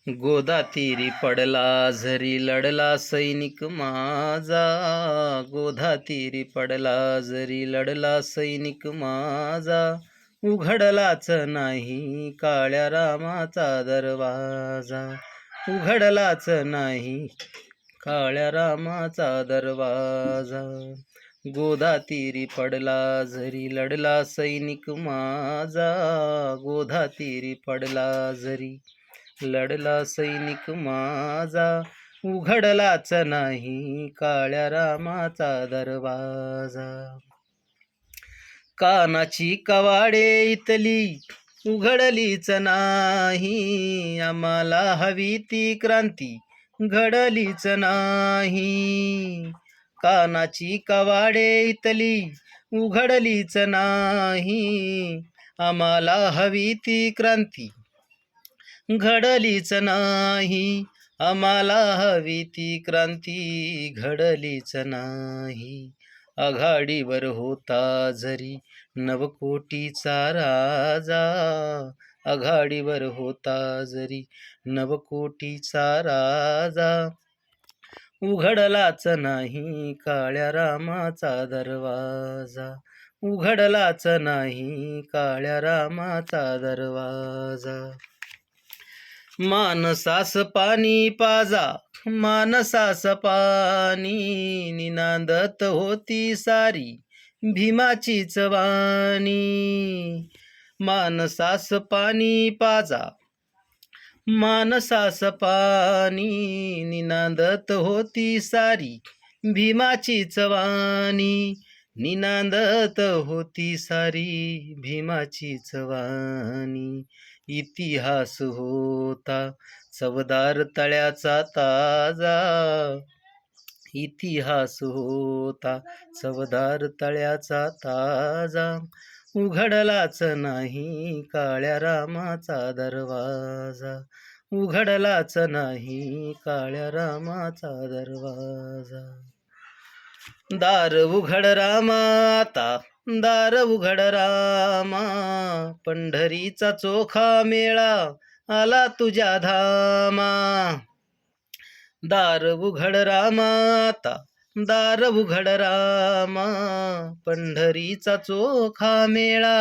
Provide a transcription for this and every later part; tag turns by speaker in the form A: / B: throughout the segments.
A: गोदातीरी पडला झरी लढला सैनिक माझा. गोदातीरी पडला झरी लढला सैनिक माझा. उघडलाच नाही काळ्या रामाचा दरवाजा. उघडलाच नाही काळ्या रामाचा दरवाजा. गोदातीरी पडला झरी लढला सैनिक माझा. गोदातीरी पडला झरी लढला सैनिक माझा. उघडलाच नाही काळ्या रामाचा दरवाजा. कानाची कवाडे इथली उघडलीच नाही. आम्हाला हवी ती क्रांती घडलीच नाही. कानाची कवाडे इथली उघडलीच नाही. आम्हाला हवी ती क्रांती घडलीच नाही. आम्हाला हवी ती क्रांती घडलीच नाही. आघाडीवर होता जरी नवकोटीचा राजा. आघाडीवर होता जरी नवकोटीचा राजा. उघडलाच नाही काळ्या रामाचा दरवाजा. उघडलाच नाही काळ्या रामाचा दरवाजा. मानसास पाणी पाजा मानसास पाणी. निनांदत होती सारी भीमाचीच वाणी. मानसास पाणी पाजा मानसास पाणी. निनांदत होती सारी भीमाचीच वाणी. निनांदत होती सारी भीमाचीच वाणी. इतिहास होता चवदार तळ्याचा ताजा. इतिहास होता चवदार तळ्याचा ताजा. उघडलाच नाही काळ्या रामाचा दरवाजा. उघडलाच नाही काळ्या रामाचा दरवाजा. दार उघड रामा आता दार उघड रामा. पंढरीचा चोखा मेळा आला तुझ्या धामा. दार उघड रामा आता दार उघड रामा. पंढरीचा चोखा मेळा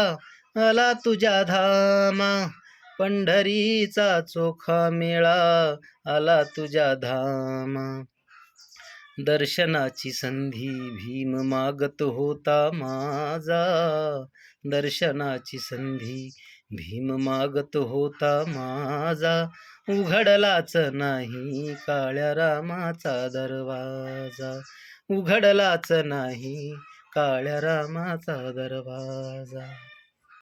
A: आला तुझ्या धामा. पंढरीचा चोखा मेळा आला तुझ्या धामा. दर्शनाची संधी भीम मागत होता माझा. दर्शनाची संधी भीम मागत होता माझा. उघडलाच नाही काळ्या रामाचा दरवाजा. उघडलाच नाही काळ्या रामाचा दरवाजा.